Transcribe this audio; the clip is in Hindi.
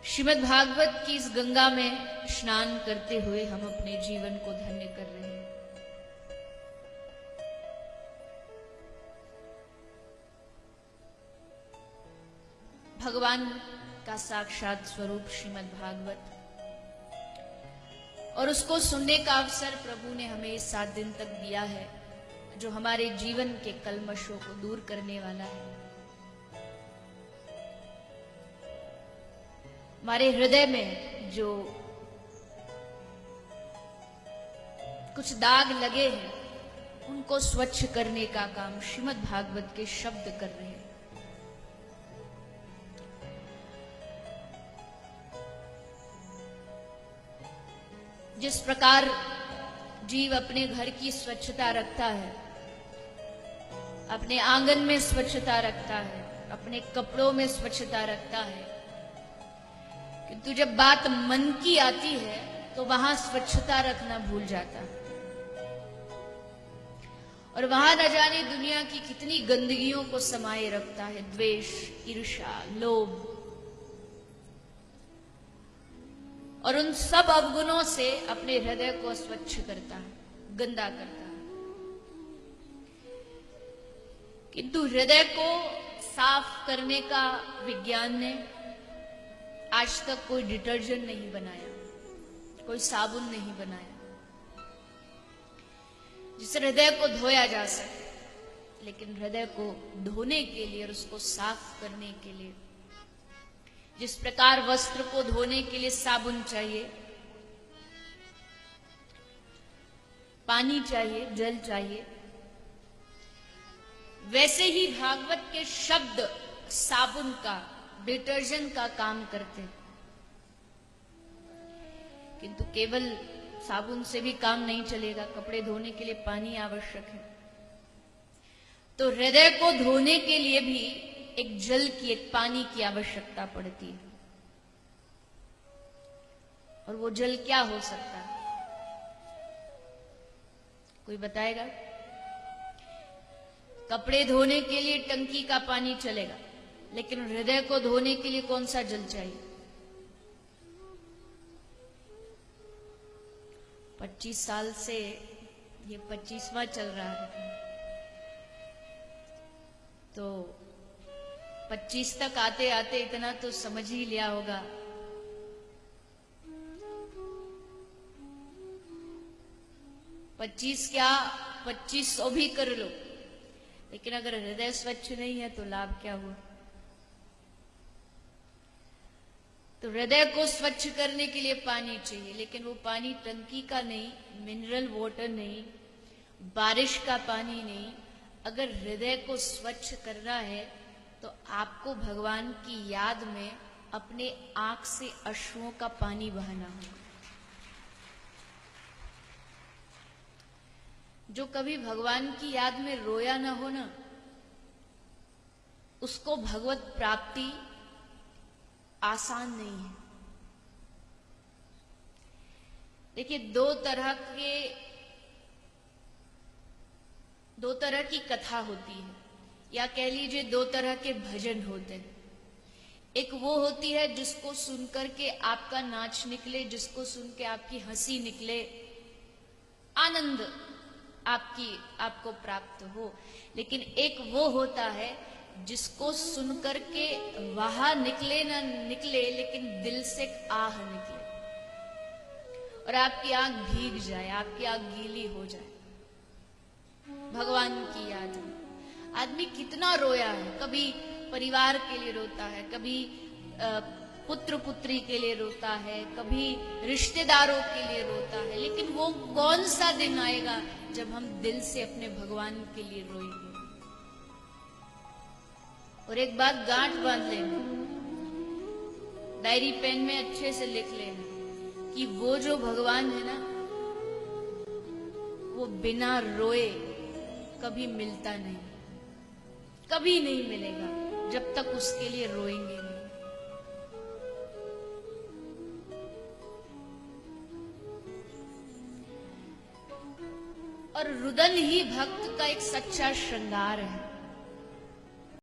श्रीमद् भागवत की इस गंगा में स्नान करते हुए हम अपने जीवन को धन्य कर रहे हैं। भगवान का साक्षात स्वरूप श्रीमद् भागवत, और उसको सुनने का अवसर प्रभु ने हमें इस 7 दिन तक दिया है, जो हमारे जीवन के कल्मशों को दूर करने वाला है। हमारे हृदय में जो कुछ दाग लगे हैं, उनको स्वच्छ करने का काम श्रीमद् भागवत के शब्द कर रहे हैं। जिस प्रकार जीव अपने घर की स्वच्छता रखता है, अपने आंगन में स्वच्छता रखता है, अपने कपड़ों में स्वच्छता रखता है, किंतु जब बात मन की आती है तो वहां स्वच्छता रखना भूल जाता है, और वहां न जाने दुनिया की कितनी गंदगियों को समाये रखता है। द्वेष, ईर्ष्या, लोभ और उन सब अवगुणों से अपने हृदय को स्वच्छ करता है, गंदा करता है। किंतु हृदय को साफ करने का विज्ञान ने आज तक कोई डिटर्जेंट नहीं बनाया, कोई साबुन नहीं बनाया जिससे हृदय को धोया जा सके। लेकिन हृदय को धोने के लिए और उसको साफ करने के लिए, जिस प्रकार वस्त्र को धोने के लिए साबुन चाहिए, पानी चाहिए, जल चाहिए, वैसे ही भागवत के शब्द साबुन का, डिटर्जेंट का काम करते हैं। किंतु केवल साबुन से भी काम नहीं चलेगा, कपड़े धोने के लिए पानी आवश्यक है। तो हृदय को धोने के लिए भी एक जल की, एक पानी की आवश्यकता पड़ती है। और वो जल क्या हो सकता है? कोई बताएगा? कपड़े धोने के लिए टंकी का पानी चलेगा, लेकिन हृदय को धोने के लिए कौन सा जल चाहिए? 25 साल से ये 25वां चल रहा है, तो 25 तक आते आते इतना तो समझ ही लिया होगा। पच्चीस क्या, 2500 भी कर लो, लेकिन अगर हृदय स्वच्छ नहीं है तो लाभ क्या हुआ? तो हृदय को स्वच्छ करने के लिए पानी चाहिए, लेकिन वो पानी टंकी का नहीं, मिनरल वाटर नहीं, बारिश का पानी नहीं। अगर हृदय को स्वच्छ करना है तो आपको भगवान की याद में अपने आंख से अश्रुओं का पानी बहाना होगा। जो कभी भगवान की याद में रोया ना हो ना, उसको भगवत प्राप्ति आसान नहीं है। देखिए, दो तरह की कथा होती है, या कह लीजिए 2 तरह के भजन होते हैं। एक वो होती है जिसको सुनकर के आपका नाच निकले, जिसको सुन के आपकी हंसी निकले, आनंद आपको प्राप्त हो। लेकिन एक वो होता है जिसको सुनकर के वहां निकले ना निकले, लेकिन दिल से आह निकले और आपकी आंख भीग जाए, आपकी आंख गीली हो जाए। भगवान की याद में आदमी कितना रोया है। कभी परिवार के लिए रोता है, कभी पुत्र पुत्री के लिए रोता है, कभी रिश्तेदारों के लिए रोता है। लेकिन वो कौन सा दिन आएगा जब हम दिल से अपने भगवान के लिए रोएंगे? और एक बात गांठ बांध लेना, डायरी पेन में अच्छे से लिख लेना कि वो जो भगवान है ना, वो बिना रोए कभी मिलता नहीं, कभी नहीं मिलेगा जब तक उसके लिए रोएंगे नहीं। और रुदन ही भक्त का एक सच्चा श्रृंगार है।